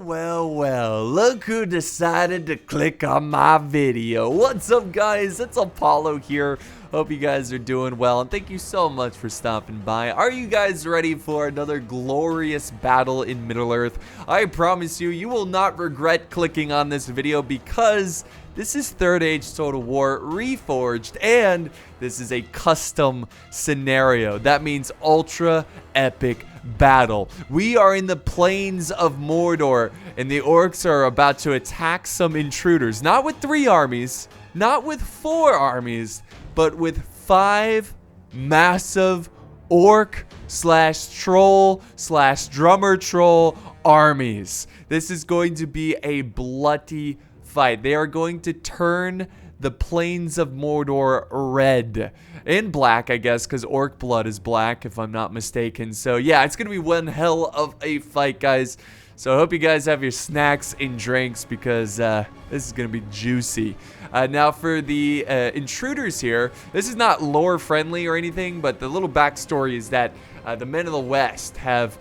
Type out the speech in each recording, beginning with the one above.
Well, look who decided to click on my video. What's up, guys? It's Apollo here. Hope you guys are doing well, and thank you so much for stopping by. Are you guys ready for another glorious battle in Middle-earth? I promise you, you will not regret clicking on this video because this is Third Age Total War Reforged, and this is a custom scenario. That means ultra epic battle. We are in the plains of Mordor, and the orcs are about to attack some intruders. Not with 3 armies, not with 4 armies, but with 5 massive orc slash troll slash drummer troll armies. This is going to be a bloody fight. They are going to turn the plains of Mordor red and black, I guess, because orc blood is black, if I'm not mistaken. So yeah, it's gonna be one hell of a fight, guys. So I hope you guys have your snacks and drinks because this is gonna be juicy. Now for the intruders here, this is not lore friendly or anything, but the little backstory is that the men of the West have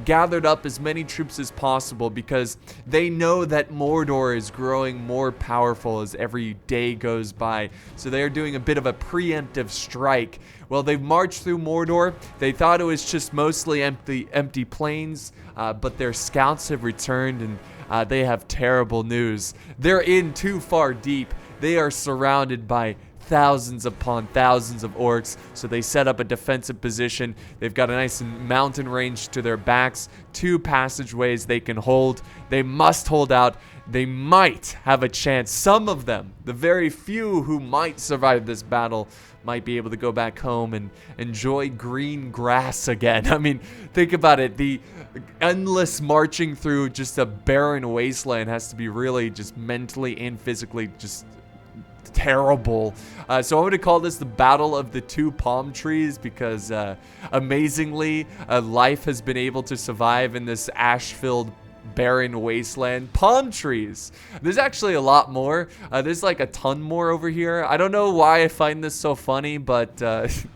gathered up as many troops as possible because they know that Mordor is growing more powerful as every day goes by. So they are doing a bit of a preemptive strike. Well, they've marched through Mordor. They thought it was just mostly empty plains, but their scouts have returned, and they have terrible news. They're in too far deep. They are surrounded by thousands upon thousands of orcs, so they set up a defensive position. They've got a nice mountain range to their backs, 2 passageways they can hold. They must hold out. They might have a chance. Some of them, the very few who might survive this battle, might be able to go back home and enjoy green grass again. I mean, think about it. The endless marching through just a barren wasteland has to be really just mentally and physically just terrible. So I'm going to call this the Battle of the 2 Palm Trees because amazingly, life has been able to survive in this ash-filled barren wasteland. Palm trees. There's actually a lot more. There's like a ton more over here. I don't know why I find this so funny, but the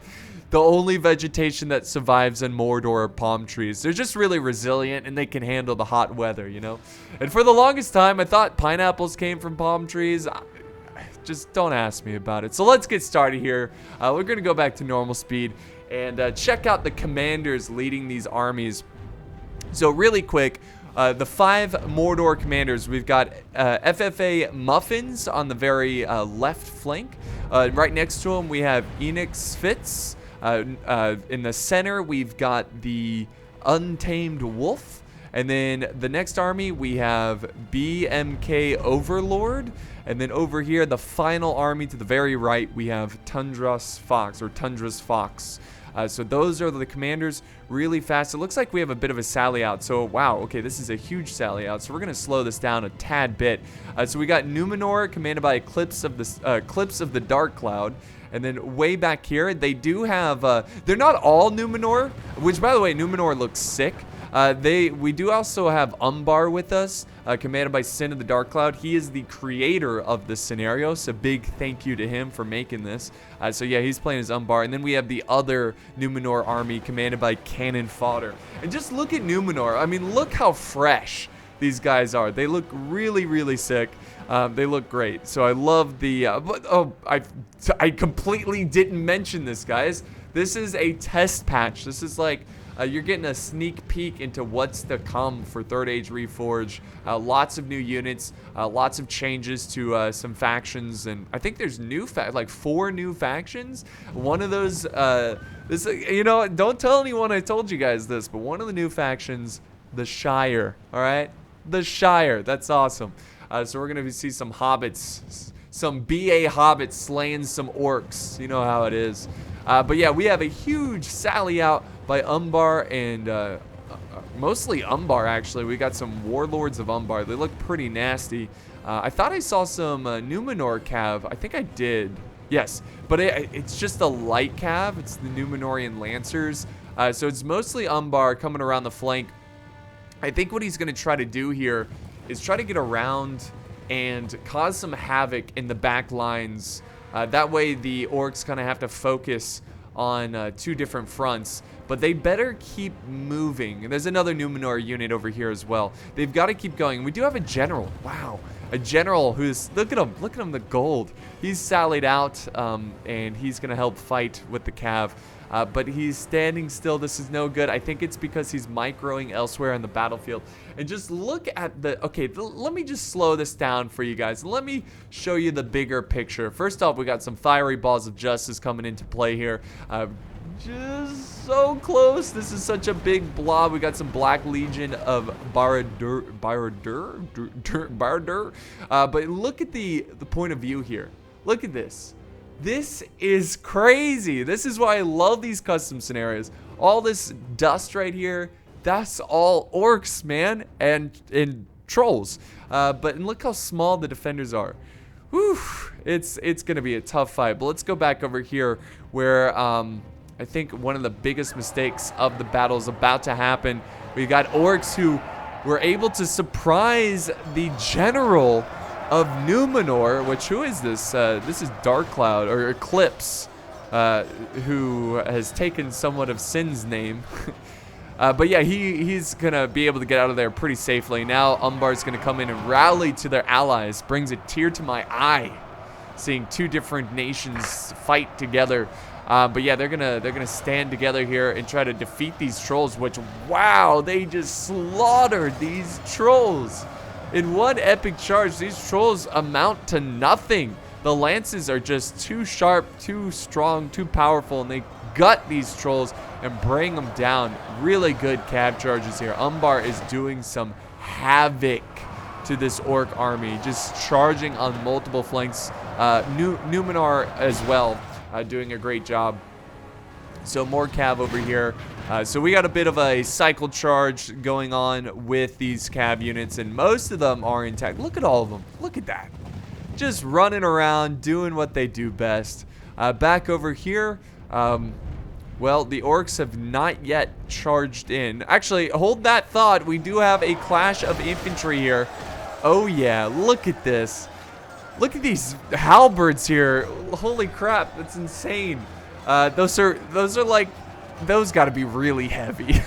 only vegetation that survives in Mordor are palm trees. They're just really resilient and they can handle the hot weather, you know? And for the longest time, I thought pineapples came from palm trees. Just don't ask me about it. So let's get started here. We're going to go back to normal speed and check out the commanders leading these armies. So really quick, the 5 Mordor commanders. We've got FFA Muffins on the very left flank. Right next to him, we have Enix Fitz. In the center, we've got the Untamed Wolf. And then the next army, we have BMK Overlord. And then over here, the final army to the very right, we have Tundra's Fox. So those are the commanders really fast. It looks like we have a bit of a sally out. So wow, okay, this is a huge sally out. So we're gonna slow this down a tad bit. So we got Numenor commanded by Eclipse of the Dark Cloud. And then way back here, they do have, they're not all Numenor, which by the way, Numenor looks sick. We do also have Umbar with us, commanded by Sin of the Dark Cloud. He is the creator of this scenario, so big thank you to him for making this. So yeah, he's playing as Umbar. And then we have the other Numenor army commanded by Cannon Fodder. And just look at Numenor. I mean, look how fresh these guys are. They look really, really sick. They look great. So I love the, I completely didn't mention this, guys. This is a test patch. This is like, you're getting a sneak peek into what's to come for Third Age Reforged. Lots of new units, lots of changes to some factions, and I think there's like 4 new factions. One of those, you know, don't tell anyone I told you guys this, but one of the new factions, the Shire. All right, the Shire. That's awesome. So we're gonna see some hobbits, some BA hobbits slaying some orcs. You know how it is. But yeah, we have a huge sally out by Umbar and mostly Umbar, actually. We got some warlords of Umbar. They look pretty nasty. I thought I saw some Numenor cav. I think I did. Yes, but it's just a light cav. It's the Numenorian Lancers. So it's mostly Umbar coming around the flank. I think what he's going to try to do here is try to get around and cause some havoc in the back lines. That way the orcs kind of have to focus on 2 different fronts, but they better keep moving. And there's another Numenor unit over here as well. They've got to keep going. We do have a general. Wow. A general who's, look at him, the gold. He's sallied out, and he's going to help fight with the Cav. But he's standing still. This is no good. I think it's because he's microing elsewhere on the battlefield. And just look at the, okay, let me just slow this down for you guys. Let me show you the bigger picture. First off, we got some fiery balls of justice coming into play here. Just so close. This is such a big blob. We got some Black Legion of Baradur. But look at the point of view here. Look at this. This is crazy. This is why I love these custom scenarios. All this dust right here, that's all orcs, man, and trolls. But look how small the defenders are. Whew, it's gonna be a tough fight. But let's go back over here where I think one of the biggest mistakes of the battle is about to happen. We got orcs who were able to surprise the general of Numenor, which, who is this? This is Dark Cloud, or Eclipse, who has taken somewhat of Sin's name. But yeah, he's going to be able to get out of there pretty safely. Now Umbar's going to come in and rally to their allies. Brings a tear to my eye, seeing 2 different nations fight together. But yeah, they're gonna stand together here and try to defeat these trolls, which, wow, they just slaughtered these trolls. In one epic charge, these trolls amount to nothing. The lances are just too sharp, too strong, too powerful, and they gut these trolls and bring them down. Really good cab charges here. Umbar is doing some havoc to this orc army, just charging on multiple flanks. Numenor as well, doing a great job. So more cav over here. So we got a bit of a cycle charge going on with these cav units, and most of them are intact. Look at all of them. Look at that. Just running around, doing what they do best. Back over here, well, the orcs have not yet charged in. Actually, hold that thought. We do have a clash of infantry here. Oh yeah, look at this. Look at these halberds here. Holy crap, that's insane. Those are like, those got to be really heavy.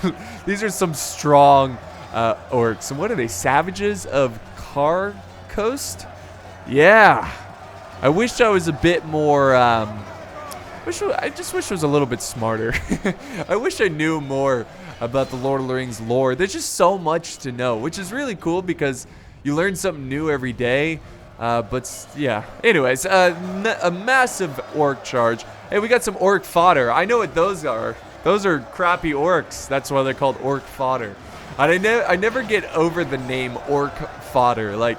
These are some strong orcs. And what are they? Savages of Coast? Yeah. I wish I was a bit more. I just wish I was a little bit smarter. I wish I knew more about the Lord of the Rings lore. There's just so much to know, which is really cool because you learn something new every day. But yeah. Anyways, a massive orc charge. Hey, we got some orc fodder. I know what those are. Those are crappy orcs. That's why they're called orc fodder. And I never get over the name orc fodder. Like,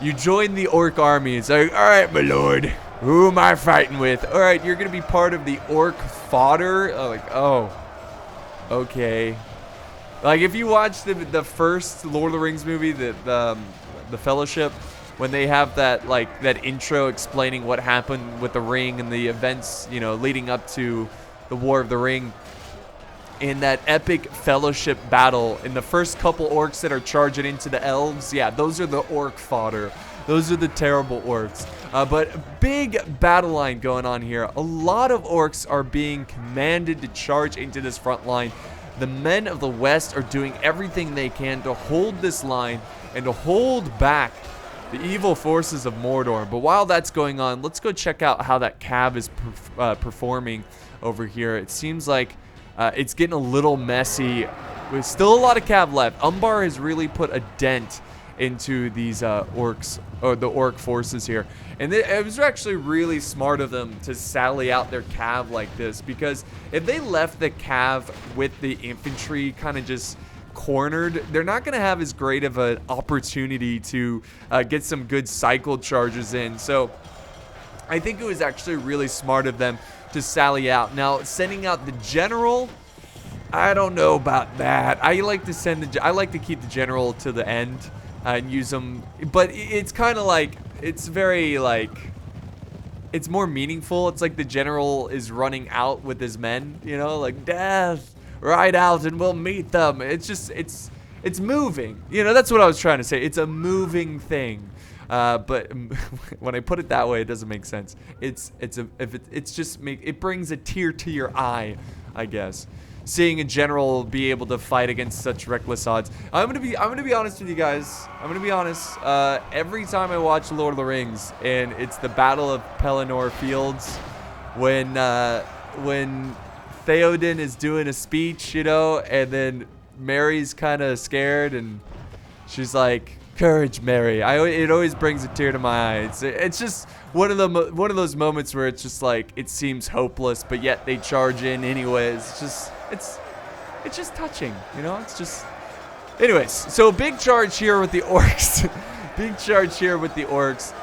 you join the orc army. It's like, all right, my lord, who am I fighting with? All right, you're gonna be part of the orc fodder. Like, oh, okay. Like, if you watch the first Lord of the Rings movie, the Fellowship, when they have that intro explaining what happened with the ring and the events, you know, leading up to the War of the Ring, in that epic Fellowship battle, in the first couple orcs that are charging into the elves, yeah, those are the orc fodder. Those are the terrible orcs. But big battle line going on here. A lot of orcs are being commanded to charge into this front line. The men of the West are doing everything they can to hold this line and to hold back the evil forces of Mordor. But while that's going on, let's go check out how that cav is performing over here. It seems like it's getting a little messy. There's still a lot of cav left. Umbar has really put a dent into these orcs, or the orc forces here. And it was actually really smart of them to sally out their cav like this, because if they left the cav with the infantry kind of just cornered, they're not going to have as great of an opportunity to get some good cycle charges in. So I think it was actually really smart of them to sally out. Now, sending out the general, I don't know about that. I like to keep the general to the end and use them, but it's kind of like, it's very like, it's more meaningful. It's like the general is running out with his men, you know, like, death, ride out and we'll meet them. It's it's moving. You know, that's what I was trying to say. It's a moving thing. But when I put it that way, it doesn't make sense. It brings a tear to your eye, I guess. Seeing a general be able to fight against such reckless odds. I'm gonna be honest with you guys. I'm gonna be honest. Every time I watch Lord of the Rings and it's the Battle of Pelennor Fields, when Theoden is doing a speech, you know, and then Mary's kind of scared and she's like, "Courage, Mary." It always brings a tear to my eye. It's just one of those moments where it's just like it seems hopeless, but yet they charge in anyways. It's just touching, you know. It's just, anyways. So big charge here with the orcs. Big charge here with the orcs.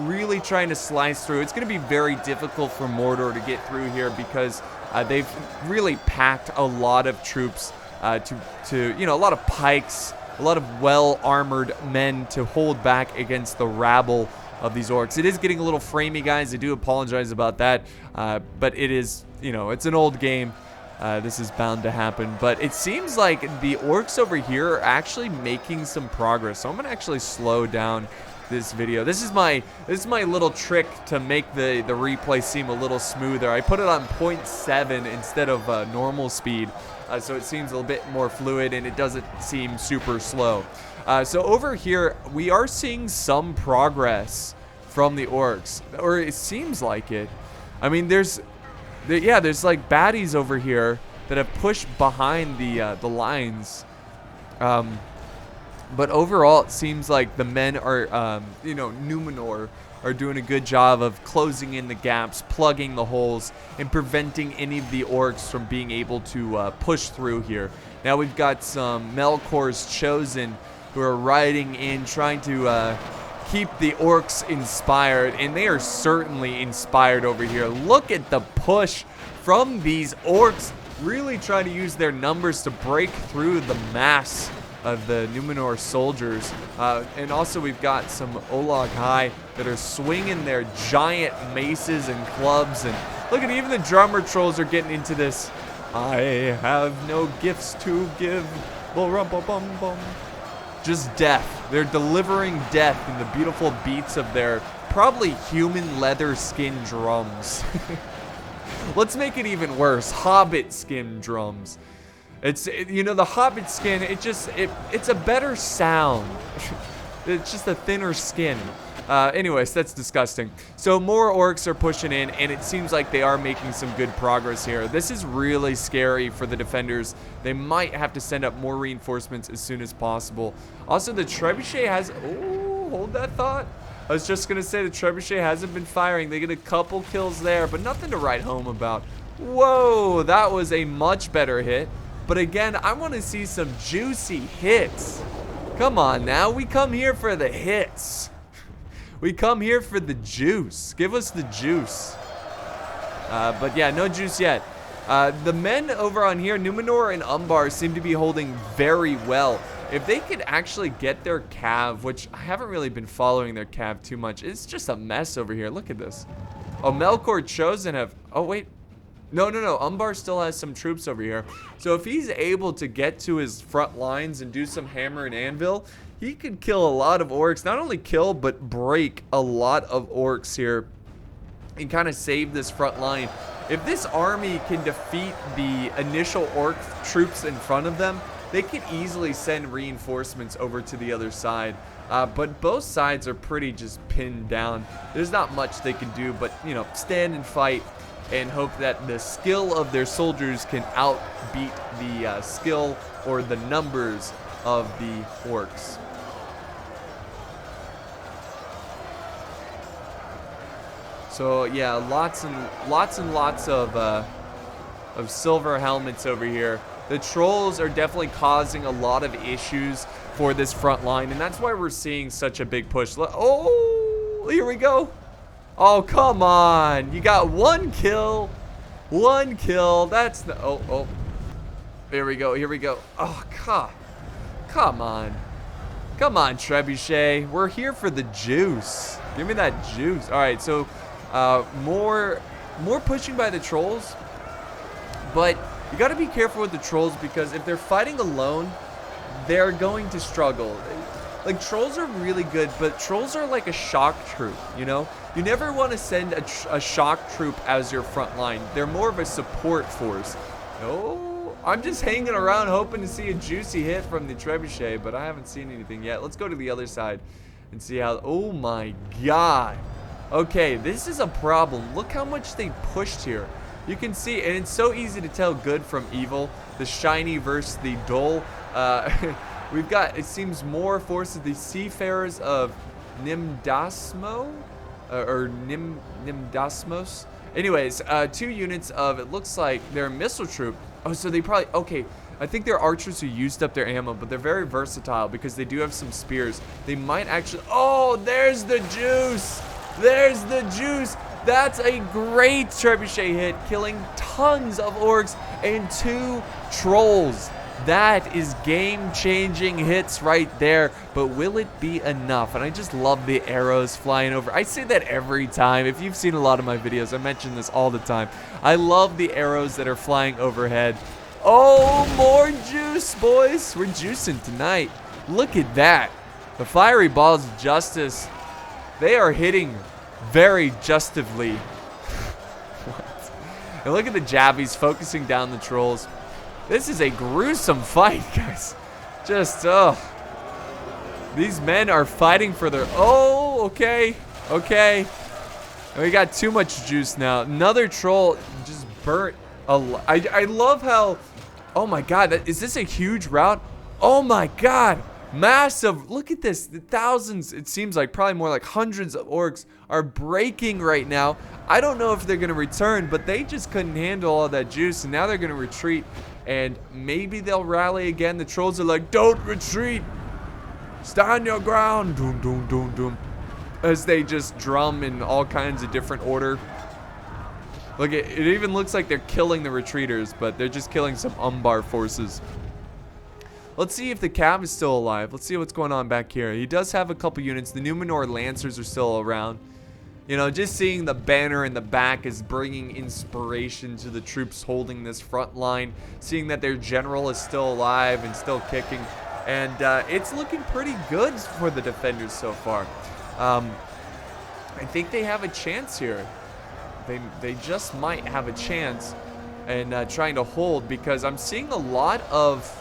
Really trying to slice through. It's going to be very difficult for Mordor to get through here because they've really packed a lot of troops to you know, a lot of pikes, a lot of well-armored men to hold back against the rabble of these orcs. It is getting a little framey, guys. I do apologize about that, but it is, you know, it's an old game. This is bound to happen, but it seems like the orcs over here are actually making some progress. So I'm gonna actually slow down this video. This is my little trick to make the replay seem a little smoother. I put it on 0.7 instead of normal speed, so it seems a little bit more fluid and it doesn't seem super slow. So over here we are seeing some progress from the orcs, or it seems like it. I mean, there's like baddies over here that have pushed behind the lines. But overall, it seems like the men are, you know, Numenor are doing a good job of closing in the gaps, plugging the holes, and preventing any of the orcs from being able to push through here. Now we've got some Melkor's Chosen who are riding in, trying to keep the orcs inspired, and they are certainly inspired over here. Look at the push from these orcs, really trying to use their numbers to break through the mass of the Numenor soldiers. And also we've got some Olag High that are swinging their giant maces and clubs, and look at, even the drummer trolls are getting into this. I have no gifts to give. Bum. Just death. They're delivering death in the beautiful beats of their probably human leather skin drums. Let's make it even worse. Hobbit skin drums. It's, you know, the Hobbit skin, it's a better sound. It's just a thinner skin. Anyways, that's disgusting. So more orcs are pushing in, and it seems like they are making some good progress here. This is really scary for the defenders. They might have to send up more reinforcements as soon as possible. Also, the trebuchet has, oh, hold that thought. I was just going to say the trebuchet hasn't been firing. They get a couple kills there, but nothing to write home about. Whoa, that was a much better hit. But again, I want to see some juicy hits. Come on now, we come here for the hits. We come here for the juice. Give us the juice. But yeah, no juice yet. The men over on here, Numenor and Umbar, seem to be holding very well. If they could actually get their cav, which I haven't really been following their cav too much. It's just a mess over here. Look at this. Oh, Melkor Chosen have, oh wait. No. Umbar still has some troops over here. So if he's able to get to his front lines and do some hammer and anvil, he could kill a lot of orcs. Not only kill, but break a lot of orcs here and kind of save this front line. If this army can defeat the initial orc troops in front of them, they could easily send reinforcements over to the other side. But both sides are pretty just pinned down. There's not much they can do but, you know, stand and fight and hope that the skill of their soldiers can outbeat the skill or the numbers of the orcs. So yeah, lots and lots of silver helmets over here. The trolls are definitely causing a lot of issues for this front line, and that's why we're seeing such a big push. Oh, here we go. Oh, come on. You got one kill. One kill. That's the... Oh. Here we go. Oh, come on. Come on, Trebuchet. We're here for the juice. Give me that juice. All right, so more pushing by the trolls. But you got to be careful with the trolls because if they're fighting alone, they're going to struggle. Like, trolls are really good, but trolls are like a shock troop, you know? You never want to send a shock troop as your front line. They're more of a support force. Oh, I'm just hanging around hoping to see a juicy hit from the trebuchet, but I haven't seen anything yet. Let's go to the other side and see how... Oh my god. Okay, this is a problem. Look how much they pushed here. You can see, and it's so easy to tell good from evil. The shiny versus the dull. We've got, it seems, more forces. The seafarers of Nimdasmo, or Nimdasmos. Anyways, 2 units of, it looks like they're a missile troop. Oh, so they probably, okay. I think they're archers who used up their ammo, but they're very versatile because they do have some spears. They might actually, oh, there's the juice. There's the juice. That's a great trebuchet hit, killing tons of orcs and 2 trolls. That is game-changing hits right there, but will it be enough? And I just love the arrows flying over. I say that every time. If you've seen a lot of my videos, I mention this all the time. I love the arrows that are flying overhead. Oh, more juice, boys. We're juicing tonight. Look at that. The fiery balls of justice, they are hitting very justively. What? And look at the jabbies focusing down the trolls. This is a gruesome fight, guys. Just, these men are fighting for their... Oh, okay. Okay. We got too much juice now. Another troll just burnt. I love how... Oh, my God. Is this a huge route? Oh, my God. Massive. Look at this. The thousands, it seems like probably more like hundreds of orcs are breaking right now. I don't know if they're going to return, but they just couldn't handle all that juice, and now they're going to retreat. And maybe they'll rally again. The trolls are like, don't retreat. Stand your ground. Doom, doom, doom, doom. As they just drum in all kinds of different order. Look, it even looks like they're killing the retreaters, but they're just killing some Umbar forces. Let's see if the Cav is still alive. Let's see what's going on back here. He does have a couple units. The Numenor Lancers are still around. You know, just seeing the banner in the back is bringing inspiration to the troops holding this front line. Seeing that their general is still alive and still kicking. And it's looking pretty good for the defenders so far. I think they have a chance here. They just might have a chance in trying to hold, because I'm seeing a lot of...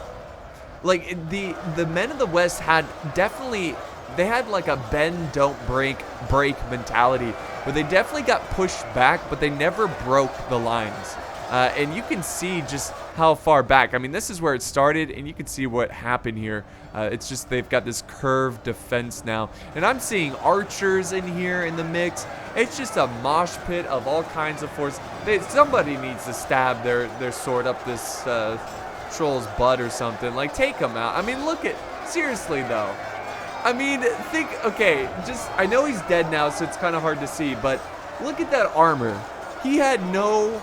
Like, the men of the West had definitely... They had like a bend, don't break mentality, where they definitely got pushed back, but they never broke the lines. And you can see just how far back. I mean, this is where it started, and you can see what happened here. It's just they've got this curved defense now. And I'm seeing archers in here in the mix. It's just a mosh pit of all kinds of force. Somebody needs to stab their sword up this troll's butt or something. Like, take him out. I mean, look at... Seriously, though. I mean, okay, I know he's dead now, so it's kind of hard to see, but look at that armor. He had no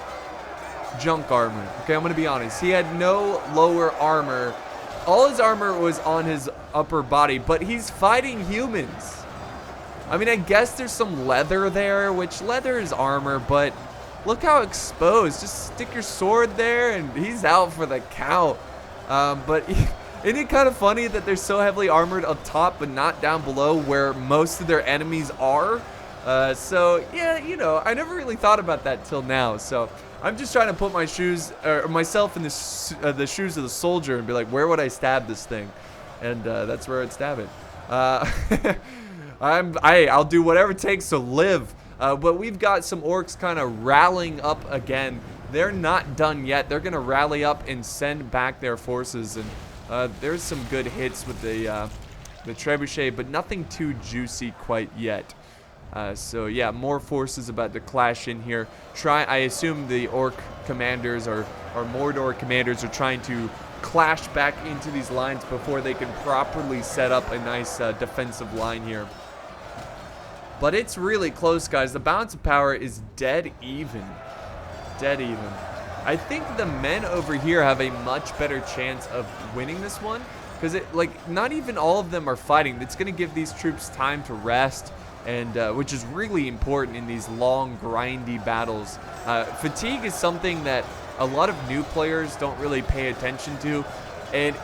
junk armor, okay, I'm going to be honest. He had no lower armor. All his armor was on his upper body, but he's fighting humans. I mean, I guess there's some leather there, which leather is armor, but look how exposed. Just stick your sword there, and he's out for the count. Isn't it kind of funny that they're so heavily armored up top but not down below where most of their enemies are? So, yeah, you know, I never really thought about that till now. So, I'm just trying to put my shoes, or myself in the shoes of the soldier and be like, where would I stab this thing? And that's where I'd stab it. I'll do whatever it takes to live. But we've got some orcs kind of rallying up again. They're not done yet. They're going to rally up and send back their forces. And there's some good hits with the trebuchet, but nothing too juicy quite yet. So yeah, more forces about to clash in here. I assume the orc commanders or Mordor commanders are trying to clash back into these lines before they can properly set up a nice defensive line here. But it's really close, guys. The balance of power is dead even. Dead even. I think the men over here have a much better chance of winning this one, because not even all of them are fighting. It's going to give these troops time to rest, and which is really important in these long, grindy battles. Fatigue is something that a lot of new players don't really pay attention to. And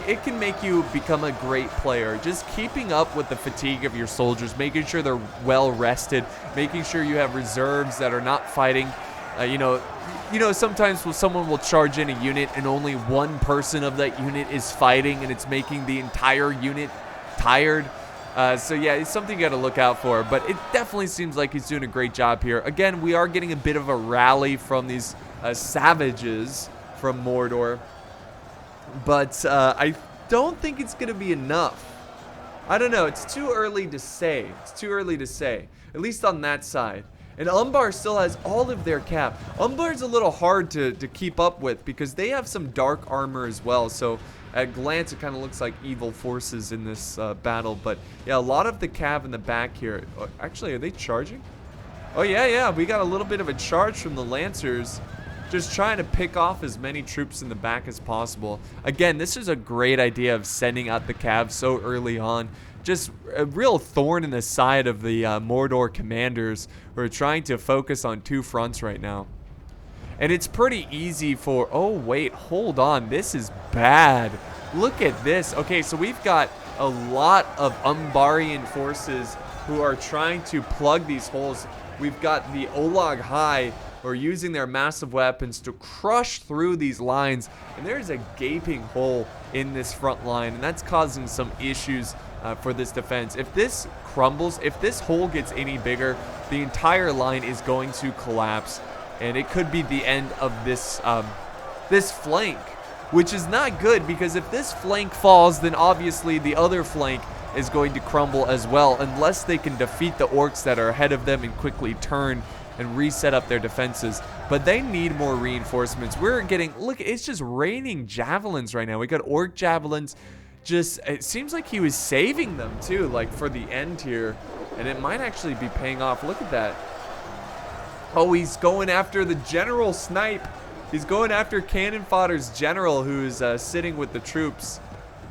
it can make you become a great player. Just keeping up with the fatigue of your soldiers, making sure they're well rested, making sure you have reserves that are not fighting. You know, sometimes someone will charge in a unit and only one person of that unit is fighting, and it's making the entire unit tired. So yeah, it's something you got to look out for. But it definitely seems like he's doing a great job here. Again, we are getting a bit of a rally from these savages from Mordor. But I don't think it's going to be enough. I don't know. It's too early to say. It's too early to say. At least on that side. And Umbar still has all of their cap. Umbar's a little hard to keep up with because they have some dark armor as well. So at glance, it kind of looks like evil forces in this battle. But yeah, a lot of the cav in the back here. Actually, are they charging? Oh, yeah. We got a little bit of a charge from the Lancers. Just trying to pick off as many troops in the back as possible. Again, this is a great idea of sending out the cav so early on. Just a real thorn in the side of the Mordor Commanders who are trying to focus on two fronts right now. And it's pretty easy for... Oh, wait, hold on. This is bad. Look at this. Okay, so we've got a lot of Umbarian forces who are trying to plug these holes. We've got the Olag High who are using their massive weapons to crush through these lines. And there's a gaping hole in this front line, and that's causing some issues for this defense. If this crumbles, if this hole gets any bigger, the entire line is going to collapse, and it could be the end of this this flank, which is not good, because if this flank falls, then obviously the other flank is going to crumble as well, unless they can defeat the orcs that are ahead of them and quickly turn and reset up their defenses. But they need more reinforcements. We're getting, look, it's just raining javelins right now. We got orc javelins. Just, it seems like he was saving them too, like for the end here, and it might actually be paying off. Look at that. Oh, he's going after the general snipe. He's going after cannon fodder's general, who's sitting with the troops.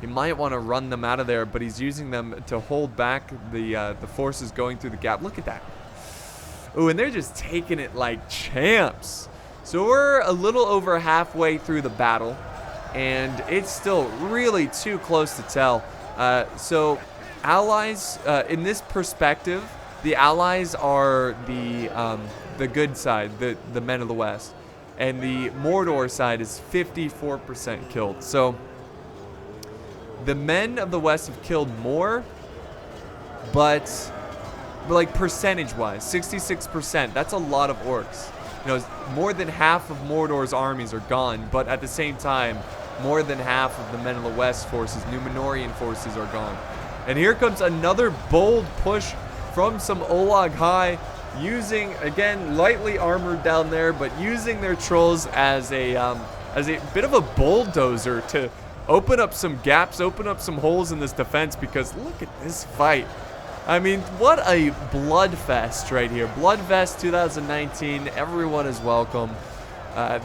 He might want to run them out of there, but he's using them to hold back the forces going through the gap. Look at that. Oh, and they're just taking it like champs. So we're a little over halfway through the battle, and it's still really too close to tell. So allies, in this perspective, the allies are the good side, the men of the West, and the Mordor side is 54% killed. So the men of the West have killed more, but like percentage-wise, 66%. That's a lot of orcs. You know, more than half of Mordor's armies are gone, but at the same time, more than half of the men of the West forces, Numenorian forces, are gone. And here comes another bold push from some Olag High, using, again, lightly armored down there, but using their trolls as a bit of a bulldozer to open up some gaps, open up some holes in this defense, because look at this fight. I mean, what a bloodfest right here. Bloodfest 2019. Everyone is welcome.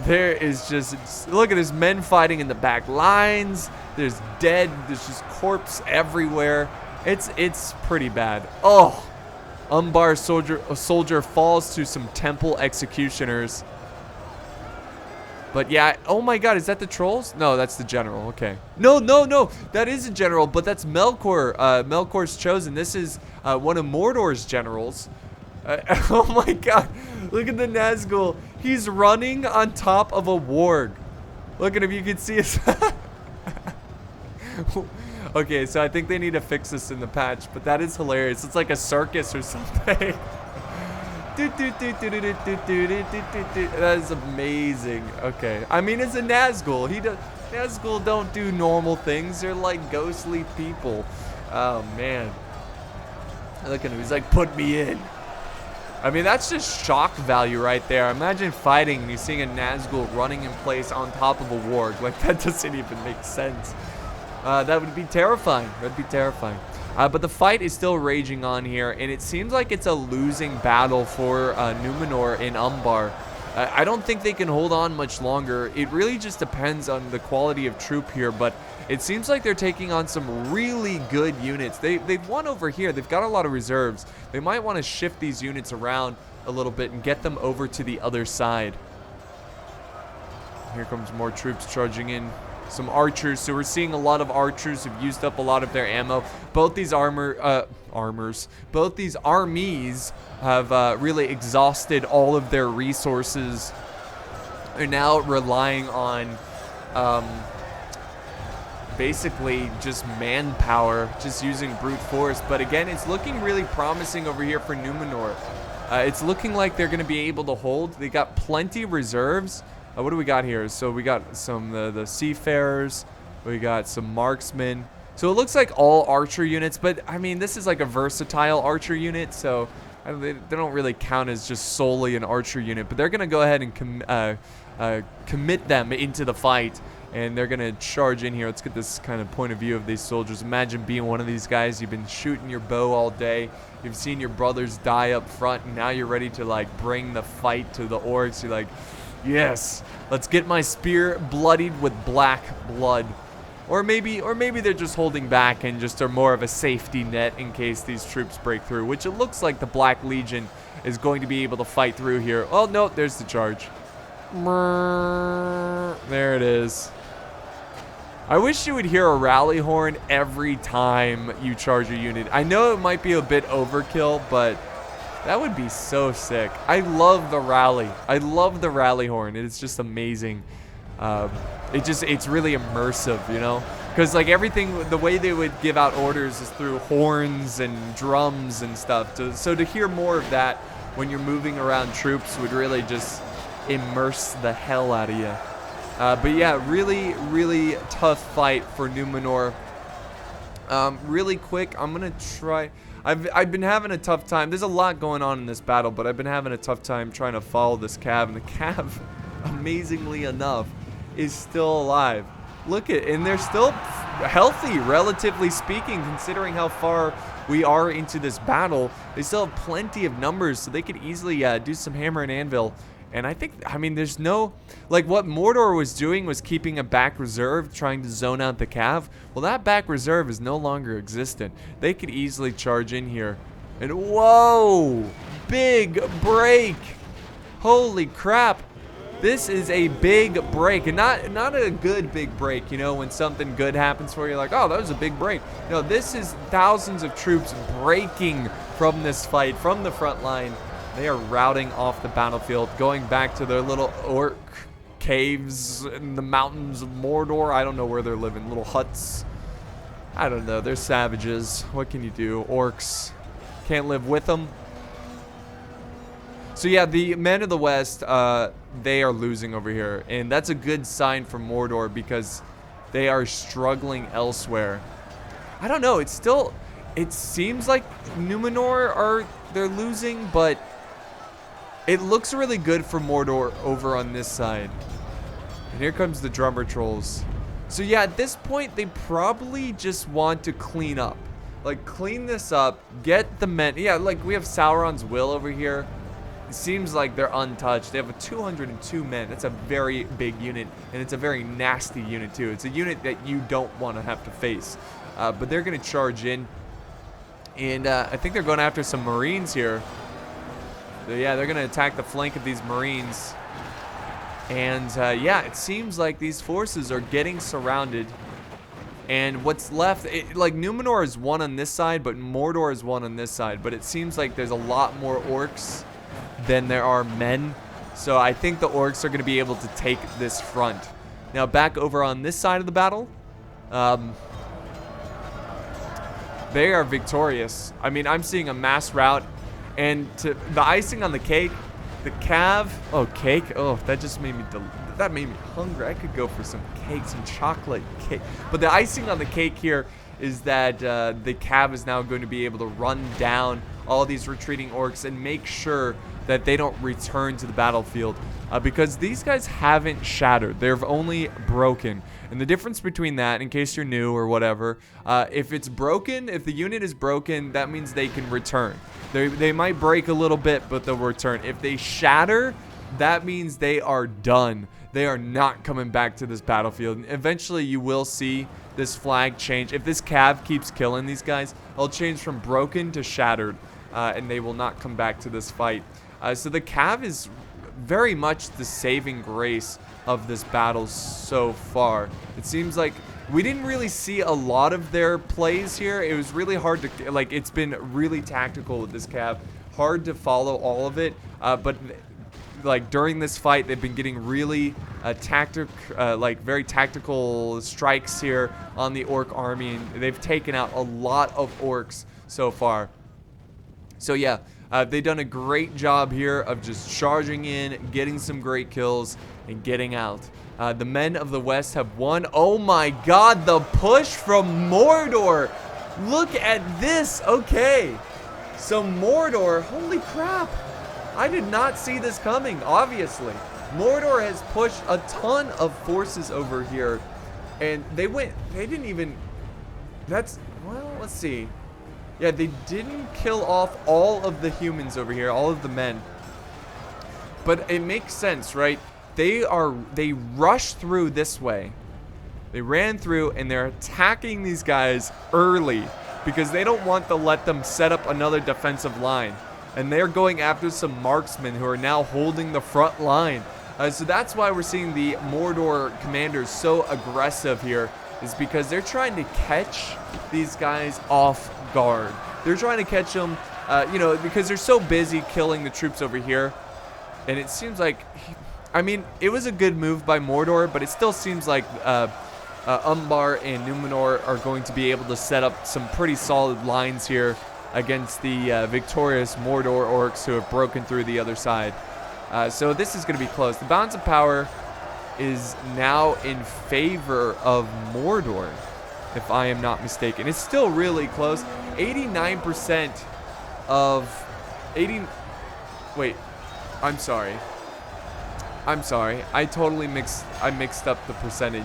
There is just, look at this, men fighting in the back lines. There's dead. There's just corpse everywhere. It's pretty bad. Oh, Umbar soldier falls to some temple executioners. But yeah, oh my god, is that the trolls? No, that's the general. Okay. No, that is a general, but that's Melkor. Melkor's chosen. This is one of Mordor's generals. Oh my god, look at the Nazgul. He's running on top of a warg. Look at him, you can see his... Okay, so I think they need to fix this in the patch, but that is hilarious. It's like a circus or something. That is amazing. Okay, I mean, it's a Nazgul. Nazgul don't do normal things. They're like ghostly people. Oh man, look at him. He's like, put me in. I mean, that's just shock value right there. Imagine fighting and you're seeing a Nazgul running in place on top of a warg. Like, that doesn't even make sense. That would be terrifying. That'd be terrifying. But the fight is still raging on here, and it seems like it's a losing battle for Numenor and Umbar. I don't think they can hold on much longer. It really just depends on the quality of troop here, but it seems like they're taking on some really good units. They've won over here. They've got a lot of reserves. They might want to shift these units around a little bit and get them over to the other side. Here comes more troops charging in. some archers. So we're seeing a lot of archers who've used up a lot of their ammo. Both these both these armies have really exhausted all of their resources. They're now relying on basically just manpower, just using brute force. But again, it's looking really promising over here for Numenor. It's looking like they're going to be able to hold. They got plenty of reserves. What do we got here? So we got some the seafarers. We got some marksmen. So it looks like all archer units, but I mean, this is like a versatile archer unit, so they don't really count as just solely an archer unit. But they're going to go ahead and commit them into the fight. And they're going to charge in here. Let's get this kind of point of view of these soldiers. Imagine being one of these guys. You've been shooting your bow all day. You've seen your brothers die up front. And now you're ready to, like, bring the fight to the orcs. You're like, yes, let's get my spear bloodied with black blood. Or maybe they're just holding back and just are more of a safety net in case these troops break through. Which it looks like the Black Legion is going to be able to fight through here. Oh, no, there's the charge. There it is. I wish you would hear a rally horn every time you charge a unit. I know it might be a bit overkill, but that would be so sick. I love the rally. I love the rally horn. It's just amazing. It's really immersive, you know? Because like everything, the way they would give out orders is through horns and drums and stuff. So to hear more of that when you're moving around troops would really just immerse the hell out of you. But yeah, really, really tough fight for Numenor. Really quick, I'm gonna try. I've been having a tough time. There's a lot going on in this battle, but I've been having a tough time trying to follow this cav. And the cav, amazingly enough, is still alive. Look at, and they're still healthy, relatively speaking, considering how far we are into this battle. They still have plenty of numbers, so they could easily do some hammer and anvil. And I mean, there's no, like what Mordor was doing was keeping a back reserve, trying to zone out the cav. Well, that back reserve is no longer existent. They could easily charge in here. And whoa, big break. Holy crap. This is a big break, and not a good big break, you know, when something good happens for you, like, oh, that was a big break. No, this is thousands of troops breaking from this fight, from the front line. They are routing off the battlefield, going back to their little orc caves in the mountains of Mordor. I don't know where they're living, little huts. I don't know, they're savages. What can you do? Orcs. Can't live with them. So yeah, the men of the West, they are losing over here. And that's a good sign for Mordor because they are struggling elsewhere. I don't know, it seems like Numenor they're losing, but it looks really good for Mordor over on this side. And here comes the drummer trolls. So yeah, at this point, they probably just want to clean up. Like, clean this up, get the men. Yeah, like, we have Sauron's Will over here. It seems like they're untouched. They have 202 men. That's a very big unit, and it's a very nasty unit, too. It's a unit that you don't want to have to face. But they're going to charge in. And I think they're going after some Marines here. So yeah, they're going to attack the flank of these Marines. And yeah, it seems like these forces are getting surrounded. And what's left, like Numenor is one on this side, but Mordor is one on this side. But it seems like there's a lot more orcs than there are men. So I think the orcs are going to be able to take this front. Now back over on this side of the battle. They are victorious. I mean, I'm seeing a mass rout. And the icing on the cake, the cav, oh, cake, oh, that just made me, that made me hungry. I could go for some cake, some chocolate cake. But the icing on the cake here is that the cav is now going to be able to run down all these retreating orcs and make sure that they don't return to the battlefield. Because these guys haven't shattered. They've only broken. And the difference between that, in case you're new or whatever, if it's broken, if the unit is broken, that means they can return. They might break a little bit, but they'll return. If they shatter, that means they are done. They are not coming back to this battlefield. And eventually, you will see this flag change. If this cav keeps killing these guys, it'll change from broken to shattered, and they will not come back to this fight. So the cav is very much the saving grace of this battle so far. It seems like we didn't really see a lot of their plays here. It was really hard to, like, it's been really tactical with this cav. Hard to follow all of it, but like during this fight, they've been getting really like very tactical strikes here on the orc army, and they've taken out a lot of orcs so far. So yeah, they've done a great job here of just charging in, getting some great kills, and getting out. The men of the West have won. Oh my god, the push from Mordor! Look at this! Okay, so Mordor, holy crap! I did not see this coming, obviously. Mordor has pushed a ton of forces over here, and they didn't even, well, let's see. Yeah, they didn't kill off all of the humans over here, all of the men. But it makes sense, right? They rushed through this way. They ran through, and they're attacking these guys early because they don't want to let them set up another defensive line. And they're going after some marksmen who are now holding the front line. So that's why we're seeing the Mordor Commanders so aggressive here, is because they're trying to catch these guys off guard. They're trying to catch them, you know, because they're so busy killing the troops over here. And it seems like, I mean, it was a good move by Mordor, but it still seems like Umbar and Numenor are going to be able to set up some pretty solid lines here against the victorious Mordor orcs who have broken through the other side. So this is going to be close. The balance of power is now in favor of Mordor, if I am not mistaken. It's still really close. 89% of 80. Wait, I'm sorry. I totally mixed up the percentage.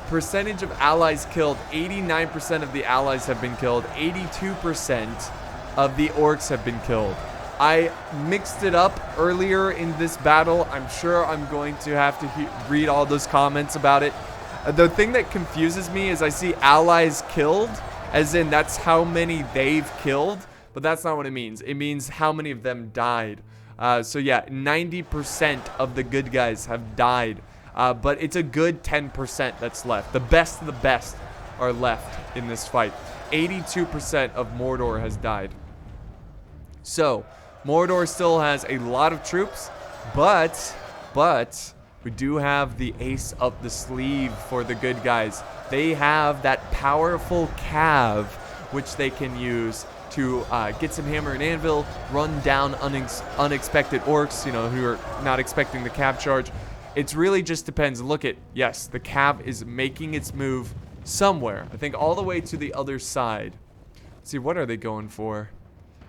Percentage of allies killed, 89% of the allies have been killed. 82% of the orcs have been killed. I mixed it up earlier in this battle. I'm sure I'm going to have to read all those comments about it. The thing that confuses me is I see allies killed, as in that's how many they've killed, but that's not what it means. It means how many of them died. So yeah, 90% of the good guys have died. But it's a good 10% that's left. The best of the best are left in this fight. 82% of Mordor has died. So, Mordor still has a lot of troops, but we do have the ace up the sleeve for the good guys. They have that powerful cav, which they can use to get some hammer and anvil, run down unexpected orcs, you know, who are not expecting the cav charge. It's really just depends. Look at, yes, the cav is making its move somewhere. I think all the way to the other side. Let's see, what are they going for?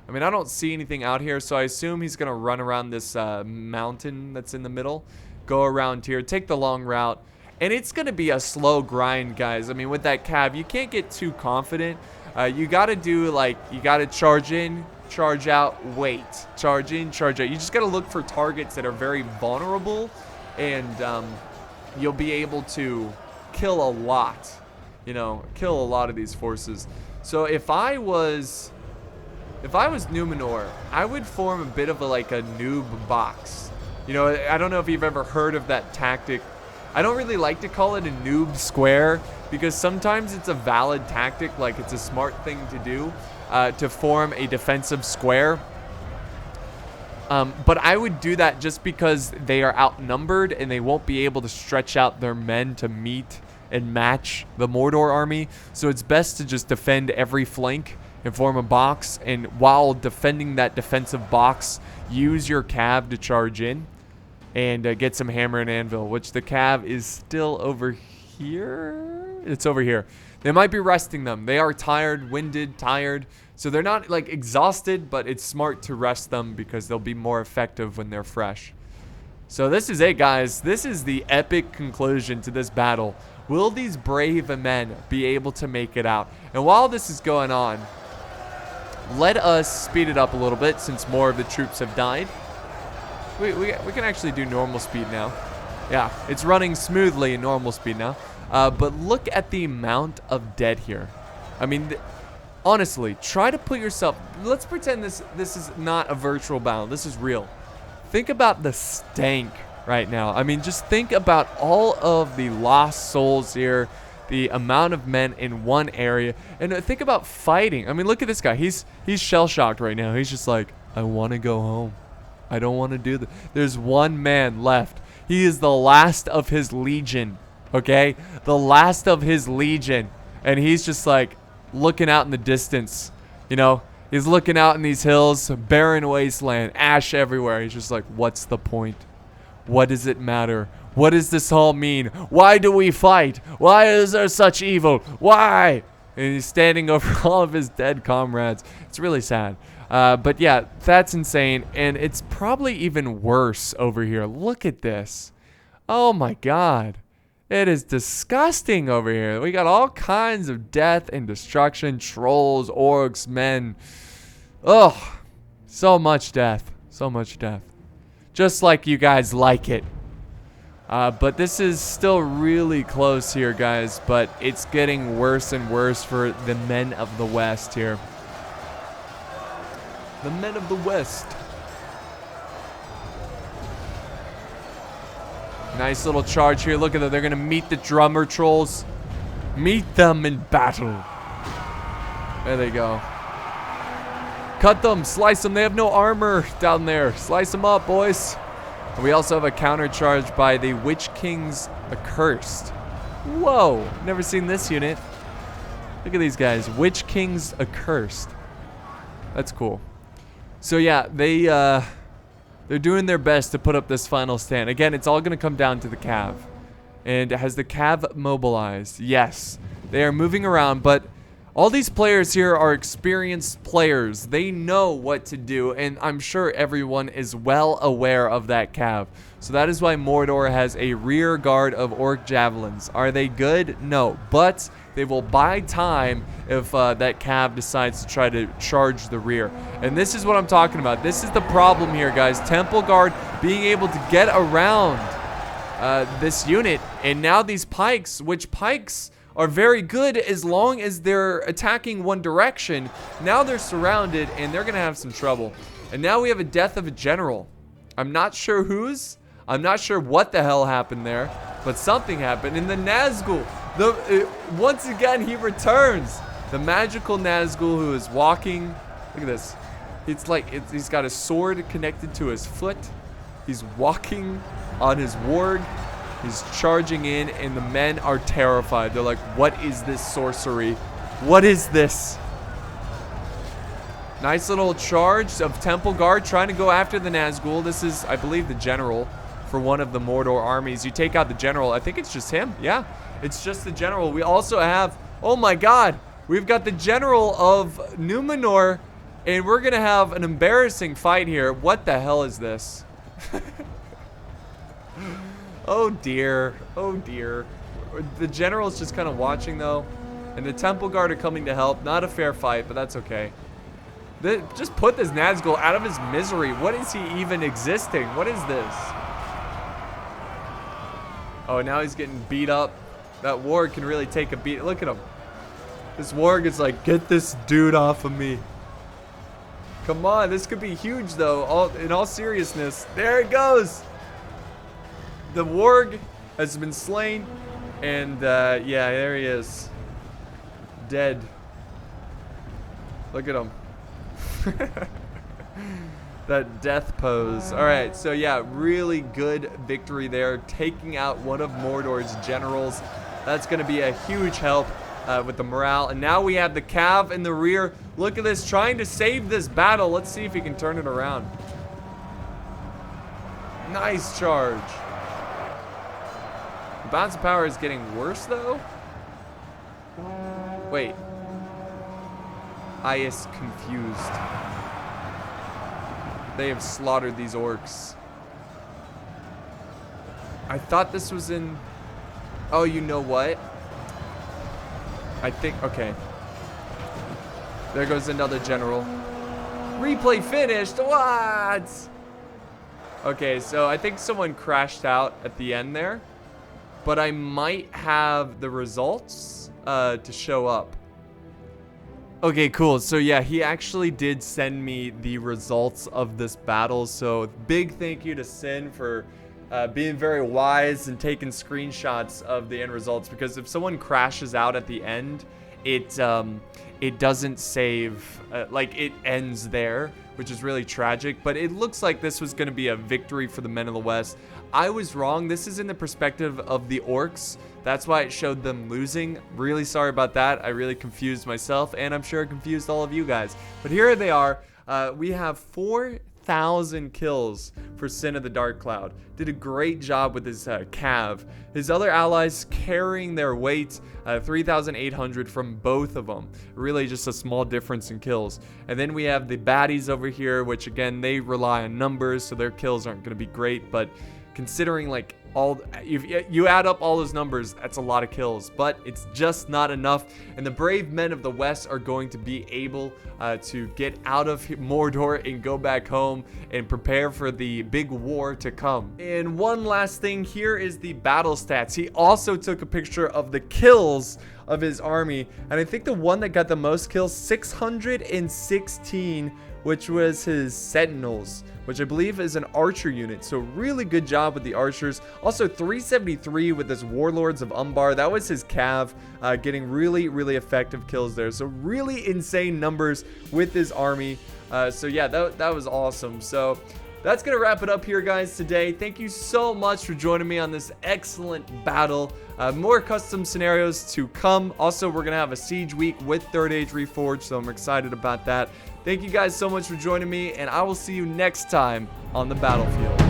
I mean, I don't see anything out here, so I assume he's going to run around this mountain that's in the middle. Go around here, take the long route. And it's going to be a slow grind, guys. I mean, with that cav, you can't get too confident. You got to do, like, you got to charge in, charge out, wait. Charge in, charge out. You just got to look for targets that are very vulnerable. And you'll be able to kill a lot, you know, kill a lot of these forces. So if I was Numenor, I would form a bit of like a noob box. You know, I don't know if you've ever heard of that tactic. I don't really like to call it a noob square because sometimes it's a valid tactic, like it's a smart thing to do, to form a defensive square. But I would do that just because they are outnumbered and they won't be able to stretch out their men to meet and match the Mordor army. So it's best to just defend every flank and form a box. And while defending that defensive box, use your cav to charge in and get some hammer and anvil, which the cav is still over here. It's over here. They might be resting them. They are tired, winded, tired. So they're not like exhausted, but it's smart to rest them because they'll be more effective when they're fresh. So this is it, guys. This is the epic conclusion to this battle. Will these brave men be able to make it out? And while this is going on, let us speed it up a little bit since more of the troops have died. We can actually do normal speed now. Yeah, it's running smoothly in normal speed now. But look at the amount of dead here. I mean, honestly, try to put yourself... Let's pretend this is not a virtual battle. This is real. Think about the stank, right now. I mean, just think about all of the lost souls here, the amount of men in one area, and think about fighting. I mean, look at this guy. He's shell-shocked right now. He's just like, I want to go home. I don't want to do this. There's one man left. He is the last of his legion, okay? The last of his legion. And he's just like looking out in the distance, you know? He's looking out in these hills, barren wasteland, ash everywhere. He's just like, what's the point? What does it matter? What does this all mean? Why do we fight? Why is there such evil? Why? And he's standing over all of his dead comrades. It's really sad. But yeah, that's insane. And it's probably even worse over here. Look at this. Oh my God. It is disgusting over here. We got all kinds of death and destruction. Trolls, orcs, men. Ugh. So much death. So much death. Just like you guys like it. But this is still really close here, guys. But it's getting worse and worse for the men of the West here. The men of the West. Nice little charge here. Look at that. They're going to meet the drummer trolls. Meet them in battle. There they go. Cut them. Slice them. They have no armor down there. Slice them up, boys. And we also have a counter charge by the Witch Kings Accursed. Whoa. Never seen this unit. Look at these guys. Witch Kings Accursed. That's cool. So yeah, they're doing their best to put up this final stand. Again, it's all going to come down to the Cav. And has the Cav mobilized? Yes. They are moving around, but all these players here are experienced players. They know what to do, and I'm sure everyone is well aware of that Cav. So that is why Mordor has a rear guard of Orc Javelins. Are they good? No. But they will buy time if that Cav decides to try to charge the rear. And this is what I'm talking about. This is the problem here, guys. Temple Guard being able to get around this unit. And now these pikes, which pikes are very good as long as they're attacking one direction. Now they're surrounded and they're going to have some trouble. And now we have a death of a general. I'm not sure whose. I'm not sure what the hell happened there, but something happened. And the Nazgul, once again, he returns. The magical Nazgul who is walking. Look at this. It's like he's got a sword connected to his foot. He's walking on his warg. He's charging in, and the men are terrified. They're like, what is this sorcery? What is this? Nice little charge of Temple Guard trying to go after the Nazgul. This is, I believe, the general for one of the Mordor armies. You take out the general. I think it's just him. Yeah, it's just the general. We also have, oh my God, we've got the general of Numenor, and we're going to have an embarrassing fight here. What the hell is this? Oh dear. Oh dear. The general's just kind of watching though. And the Temple Guard are coming to help. Not a fair fight, but that's okay. Just put this Nazgul out of his misery. What is he even existing? What is this? Oh, now he's getting beat up. That warg can really take a beat. Look at him. This warg is like, get this dude off of me. Come on, this could be huge though. In all seriousness. There it goes. The warg has been slain. And yeah, there he is. Dead. Look at him. That death pose. Alright, so yeah, really good victory there. Taking out one of Mordor's generals. That's going to be a huge help with the morale. And now we have the Cav in the rear. Look at this, trying to save this battle. Let's see if he can turn it around. Nice charge. The balance of power is getting worse though. Wait. I is confused. They have slaughtered these orcs. I thought this was in... Oh, you know what? I think... Okay. There goes another general. Replay finished? What? Okay, so I think someone crashed out at the end there. But I might have the results to show up. Okay, cool. So yeah, he actually did send me the results of this battle. So big thank you to Sin for being very wise and taking screenshots of the end results, because if someone crashes out at the end, it doesn't save, like it ends there, which is really tragic. But it looks like this was going to be a victory for the Men of the West. I was wrong. This is in the perspective of the orcs. That's why it showed them losing. Really sorry about that. I really confused myself, and I'm sure it confused all of you guys. But here they are. We have 4,000 kills for Sin of the Dark Cloud. Did a great job with his cav. His other allies carrying their weight, 3,800 from both of them. Really just a small difference in kills. And then we have the baddies over here, which again, they rely on numbers, so their kills aren't going to be great. But considering like you add up all those numbers, that's a lot of kills, but it's just not enough. And the brave men of the West are going to be able to get out of Mordor and go back home and prepare for the big war to come. And one last thing, here is the battle stats. He also took a picture of the kills of his army, and I think the one that got the most kills, 616, which was his sentinels, which I believe is an archer unit. So really good job with the archers. Also 373 with his warlords of Umbar. That was his cav, getting really effective kills there. So really insane numbers with his army. So yeah, that was awesome. So that's gonna wrap it up here, guys, today. Thank you so much for joining me on this excellent battle. More custom scenarios to come. Also, we're gonna have a siege week with Third Age Reforged, so I'm excited about that. Thank you guys so much for joining me, and I will see you next time on the battlefield.